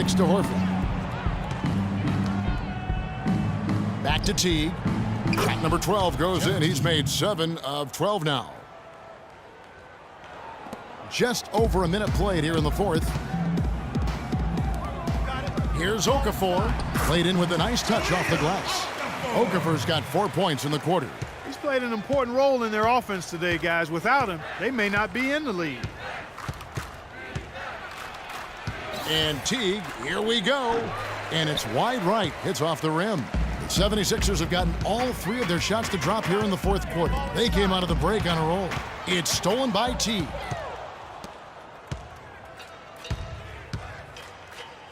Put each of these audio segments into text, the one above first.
Kicks to Horford. Back to Teague. Shot number 12 goes in. He's made 7 of 12 now. Just over a minute played here in the fourth. Here's Okafor. Played in with a nice touch off the glass. Okafor's got 4 points in the quarter. He's played an important role in their offense today, guys. Without him, they may not be in the lead. And Teague, here we go. And it's wide right. Hits off the rim. The 76ers have gotten all 3 of their shots to drop here in the fourth quarter. They came out of the break on a roll. It's stolen by Teague.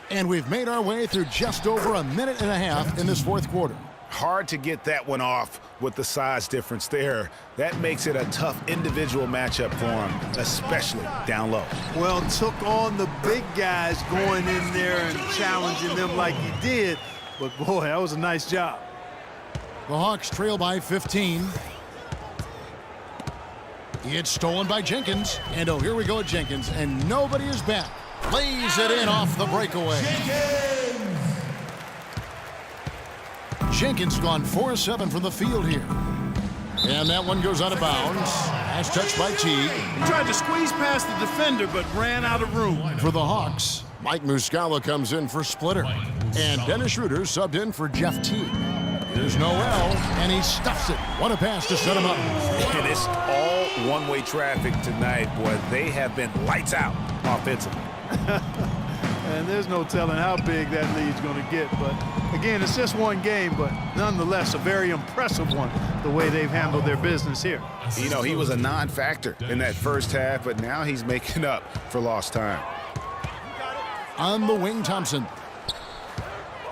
And we've made our way through just over a minute and a half in this fourth quarter. Hard to get that one off with the size difference there. That makes it a tough individual matchup for him, especially down low. Well, took on the big guys going in there and challenging them like he did. But, boy, that was a nice job. The Hawks trail by 15. It's stolen by Jenkins. And, oh, here we go at Jenkins. And nobody is back. Lays it in off the breakaway. Jenkins gone 4-7 from the field here. And that one goes out of bounds. Nice touch by Teague. He tried to squeeze past the defender, but ran out of room. For the Hawks, Mike Muscala comes in for Splitter. And Dennis Schroeder subbed in for Jeff Teague. Here's Noel, and he stuffs it. What a pass to set him up. And it's all one-way traffic tonight, boy. They have been lights out offensively. And there's no telling how big that lead's going to get. But, again, it's just one game, but nonetheless a very impressive one, the way they've handled their business here. You know, he was a non-factor in that first half, but now he's making up for lost time. On the wing, Thompson.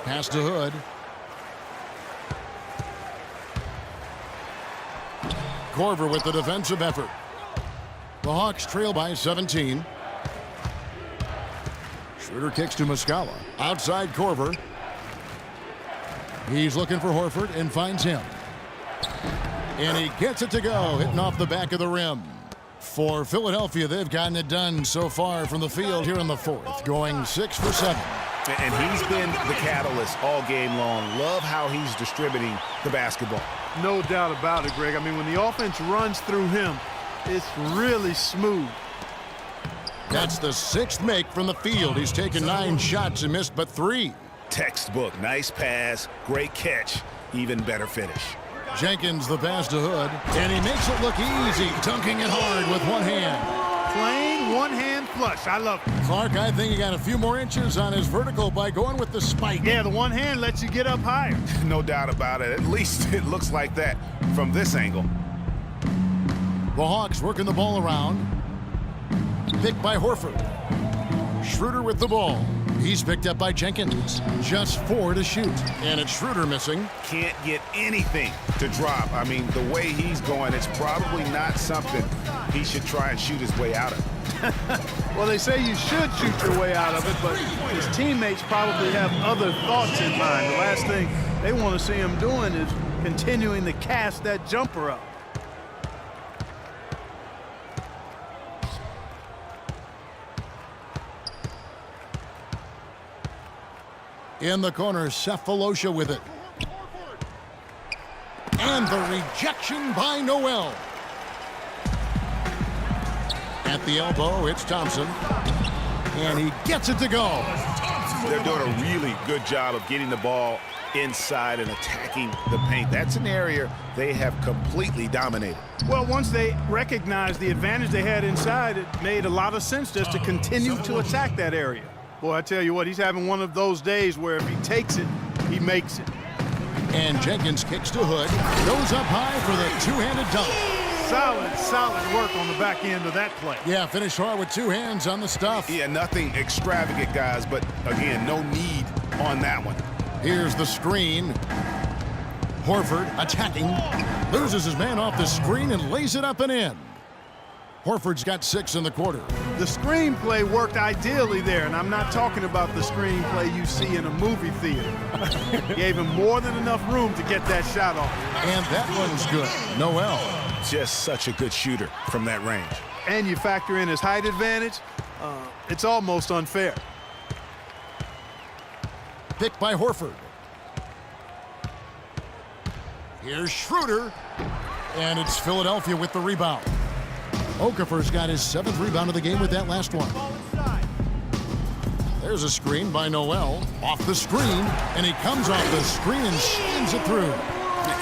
Pass to Hood. Korver with the defensive effort. The Hawks trail by 17. Schroeder kicks to Muscala. Outside Korver. He's looking for Horford and finds him. And he gets it to go, hitting off the back of the rim. For Philadelphia, they've gotten it done so far from the field here in the fourth, going 6 for 7. And he's been the catalyst all game long. Love how he's distributing the basketball. No doubt about it, Greg. I mean, when the offense runs through him, it's really smooth. That's the 6th make from the field. He's taken 9 shots and missed but 3. Textbook. Nice pass. Great catch. Even better finish. Jenkins the pass to Hood, and he makes it look easy, dunking it hard with one hand. Plain one-hand flush. I love it. Clark, I think he got a few more inches on his vertical by going with the spike. Yeah, the one hand lets you get up higher. No doubt about it. At least it looks like that from this angle. The Hawks working the ball around. Picked by Horford. Schroeder with the ball. He's picked up by Jenkins. Just 4 to shoot. And it's Schroeder missing. Can't get anything to drop. I mean, the way he's going, it's probably not something he should try and shoot his way out of. Well, they say you should shoot your way out of it, but his teammates probably have other thoughts in mind. The last thing they want to see him doing is continuing to cast that jumper up. In the corner, Cephalosha with it. And the rejection by Noel. At the elbow, it's Thompson. And he gets it to go. They're doing a really good job of getting the ball inside and attacking the paint. That's an area they have completely dominated. Well, once they recognized the advantage they had inside, it made a lot of sense just to continue to attack that area. Boy, I tell you what, he's having one of those days where if he takes it, he makes it. And Jenkins kicks to Hood. Goes up high for the two-handed dunk. Solid work on the back end of that play. Yeah, finished hard with 2 hands on the stuff. Yeah, nothing extravagant, guys, but again, no need on that one. Here's the screen. Horford attacking. Loses his man off the screen and lays it up and in. Horford's got 6 in the quarter. The screenplay worked ideally there, and I'm not talking about the screenplay you see in a movie theater. Gave him more than enough room to get that shot off. And that one's good. Noel. Just such a good shooter from that range. And you factor in his height advantage, it's almost unfair. picked by Horford. Here's Schroeder, and it's Philadelphia with the rebound. Okafor's got his 7th rebound of the game with that last one. There's a screen by Noel, off the screen, and he comes off the screen and slams it through.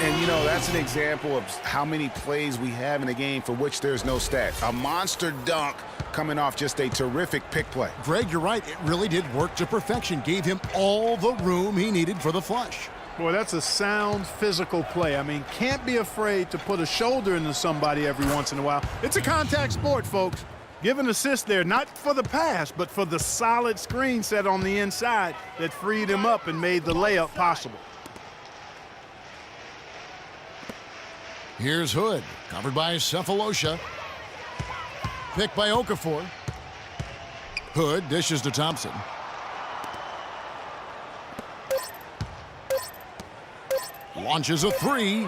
And, you know, that's an example of how many plays we have in a game for which there's no stat. A monster dunk coming off just a terrific pick play. Greg, you're right. It really did work to perfection. Gave him all the room he needed for the flush. Boy, that's a sound physical play. I mean, can't be afraid to put a shoulder into somebody every once in a while. It's a contact sport, folks. Give an assist there, not for the pass, but for the solid screen set on the inside that freed him up and made the layup possible. Here's Hood, covered by Cephalosha. Picked by Okafor. Hood dishes to Thompson. Launches a 3.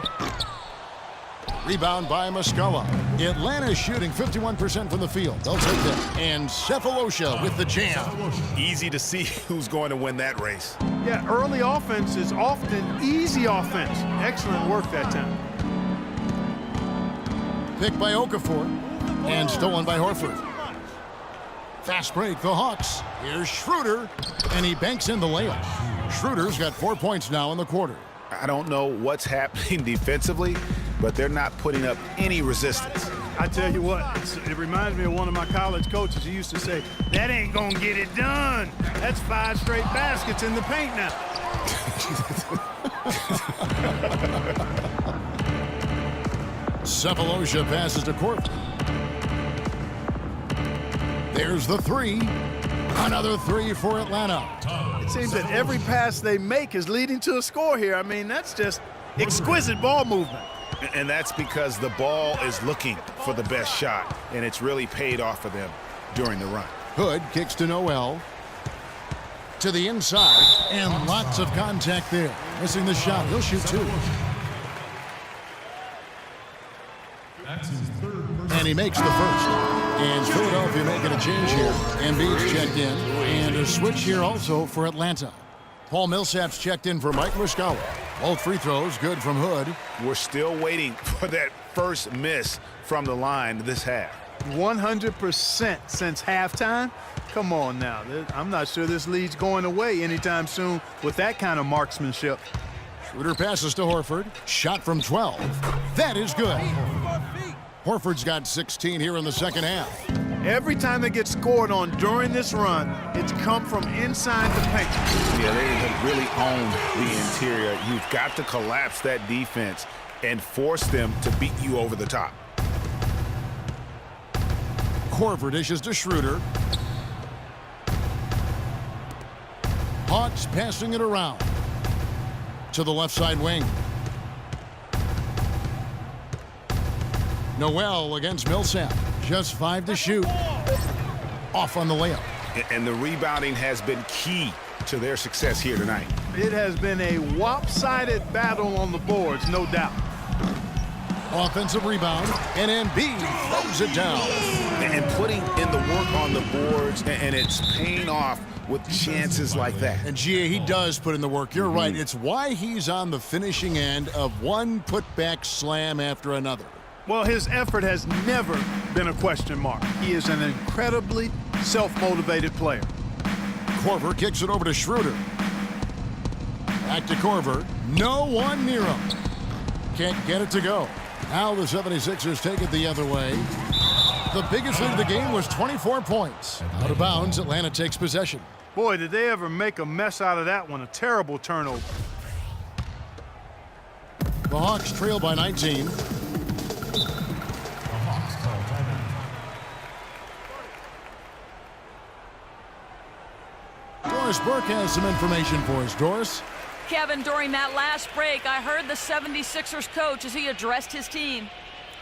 Rebound by Muscala. Atlanta shooting 51% from the field. They'll take that. And Cephalosha with the jam. Easy to see who's going to win that race. Yeah, early offense is often easy offense. Excellent work that time. Picked by Okafor. And stolen by Horford. Fast break, the Hawks. Here's Schroeder. And he banks in the layup. Schroeder's got 4 points now in the quarter. I don't know what's happening defensively, but they're not putting up any resistance. I tell you what, it reminds me of one of my college coaches who used to say, that ain't gonna get it done. That's 5 straight baskets in the paint now. Cephalosha passes to Korver. There's the 3. Another 3 for Atlanta. It seems that every pass they make is leading to a score here. I mean, that's just exquisite ball movement. And that's because the ball is looking for the best shot, and it's really paid off for them during the run. Hood kicks to Noel. To the inside, and lots of contact there. Missing the shot. He'll shoot 2. And he makes the first. And Philadelphia making a change here. Embiid's checked in. And a switch here also for Atlanta. Paul Millsap's checked in for Mike Muscala. Both free throws good from Hood. We're still waiting for that first miss from the line this half. 100% since halftime? Come on now. I'm not sure this lead's going away anytime soon with that kind of marksmanship. Schroeder passes to Horford. Shot from 12. That is good. Horford's got 16 here in the second half. Every time they get scored on during this run, it's come from inside the paint. Yeah, they have really owned the interior. You've got to collapse that defense and force them to beat you over the top. Korver dishes to Schroeder. Hawks passing it around to the left side wing. Noel against Millsap. Just 5 to shoot. Off on the layup. And the rebounding has been key to their success here tonight. It has been a lopsided battle on the boards, no doubt. Offensive rebound, and Embiid throws it down. And putting in the work on the boards, and it's paying off with chances like that. And G.A., he does put in the work. You're right. It's why he's on the finishing end of one putback slam after another. Well, his effort has never been a question mark. He is an incredibly self-motivated player. Korver kicks it over to Schroeder. Back to Korver. No one near him. Can't get it to go. Now the 76ers take it the other way. The biggest lead of the game was 24 points. Out of bounds, Atlanta takes possession. Boy, did they ever make a mess out of that one. A terrible turnover. The Hawks trail by 19. Doris Burke has some information for us. Doris? Kevin, during that last break, I heard the 76ers coach as he addressed his team.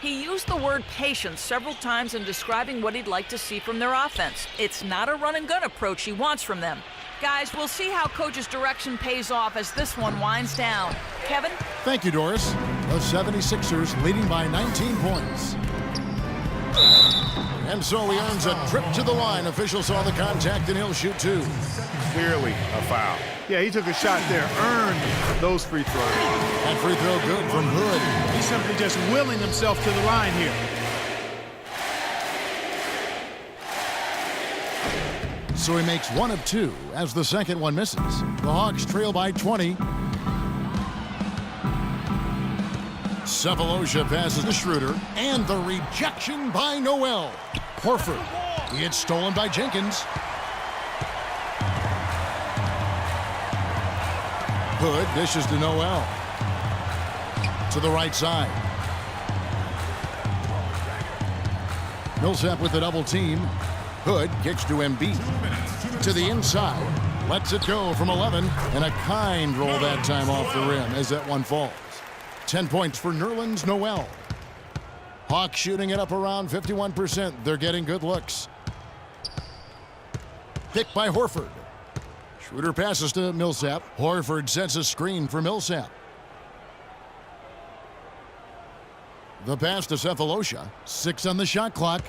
He used the word patience several times in describing what he'd like to see from their offense. It's not a run-and-gun approach he wants from them. Guys, we'll see how Coach's direction pays off as this one winds down. Kevin? Thank you, Doris. The 76ers leading by 19 points. And so he earns a trip to the line. Officials saw the contact, and he'll shoot two. Clearly a foul. Yeah, he took a shot there, earned those free throws. That free throw good from Hood. He's simply just willing himself to the line here. So he makes one of two as the second one misses. The Hawks trail by 20. Sefolosha passes to Schroeder, and the rejection by Noel. Horford. It's stolen by Jenkins. Hood dishes to Noel. To the right side. Millsap with the double team. Hood kicks to Embiid. To the inside. Lets it go from 11. And a kind roll that time off the rim as that one falls. 10 points for Nerlens Noel. Hawks shooting it up around 51%. They're getting good looks. Picked by Horford. Schroeder passes to Millsap. Horford sets a screen for Millsap. The pass to Sefolosha. 6 on the shot clock.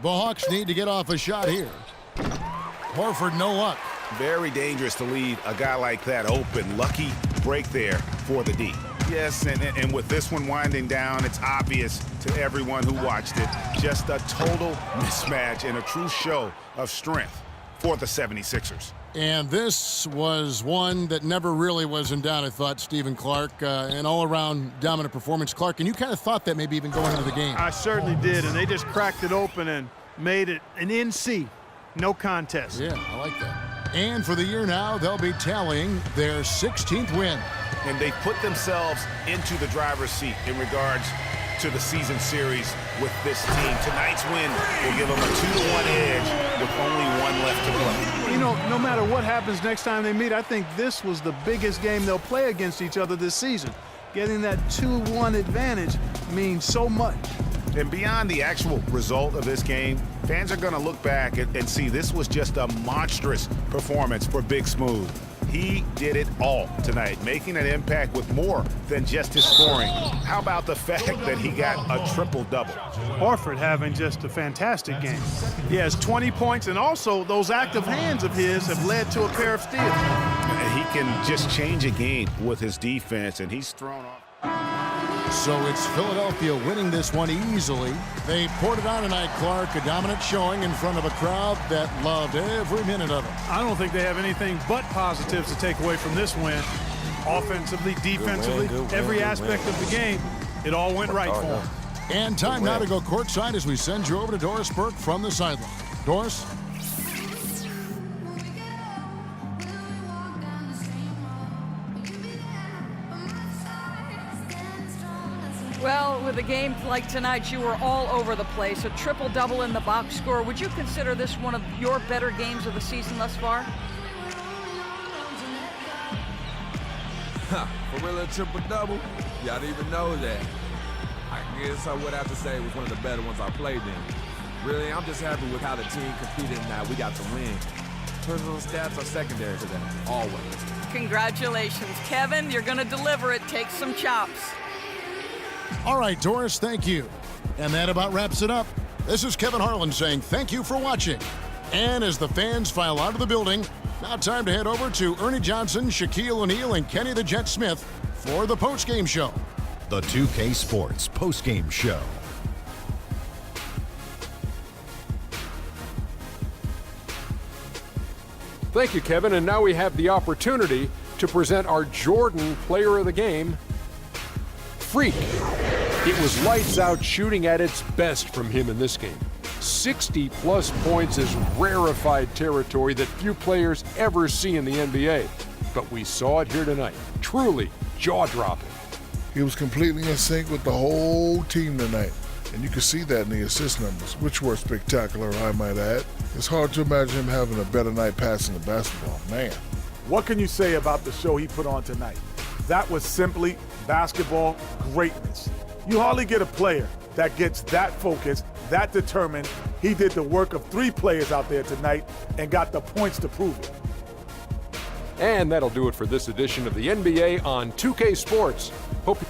The Hawks need to get off a shot here. Horford, no luck. Very dangerous to leave a guy like that open. Lucky break there for the D. Yes, and with this one winding down, it's obvious to everyone who watched it. Just a total mismatch and a true show of strength for the 76ers. And this was one that never really was in doubt, I thought, Stephen Clark. An all-around dominant performance. Clark, and you kind of thought that maybe even going into the game. I certainly did, and they just cracked it open and made it an NC. No contest. Yeah, I like that. And for the year now, they'll be tallying their 16th win. And they put themselves into the driver's seat in regards to the season series with this team. Tonight's win will give them a 2-1 edge with only one left to play. You know, no matter what happens next time they meet, I think this was the biggest game they'll play against each other this season. Getting that 2-1 advantage means so much. And beyond the actual result of this game, fans are going to look back and see this was just a monstrous performance for Big Smooth. He did it all tonight, making an impact with more than just his scoring. How about the fact that he got a triple-double? Horford having just a fantastic game. He has 20 points, and also those active hands of his have led to a pair of steals. And he can just change a game with his defense, and he's thrown off. So it's Philadelphia winning this one easily. They poured it on tonight, Clark. A dominant showing in front of a crowd that loved every minute of it. I don't think they have anything but positives to take away from this win. Offensively, defensively, every aspect of the game, it all went right for them. And time now to go courtside as we send you over to Doris Burke from the sideline. Doris? Well, with a game like tonight, you were all over the place. A triple-double in the box score. Would you consider this one of your better games of the season thus far? For real, a triple-double? Y'all didn't even know that. I guess I would have to say it was one of the better ones I played in. Really, I'm just happy with how the team competed and that we got to win. Personal stats are secondary to that, always. Congratulations, Kevin. You're going to deliver it. Take some chops. All right, Doris, thank you. And that about wraps it up. This is Kevin Harlan saying thank you for watching. And as the fans file out of the building, now time to head over to Ernie Johnson, Shaquille O'Neal, and Kenny the Jet Smith for the postgame show. The 2K Sports postgame show. Thank you, Kevin. And now we have the opportunity to present our Jordan Player of the Game, Freak. It was lights out shooting at its best from him in this game. 60-plus points is rarefied territory that few players ever see in the NBA. But we saw it here tonight. Truly jaw-dropping. He was completely in sync with the whole team tonight. And you could see that in the assist numbers, which were spectacular, I might add. It's hard to imagine him having a better night passing the basketball. Man. What can you say about the show he put on tonight? That was simply basketball greatness. You hardly get a player that gets that focused, that determined. He did the work of 3 players out there tonight and got the points to prove it. And that'll do it for this edition of the NBA on 2K Sports. Hope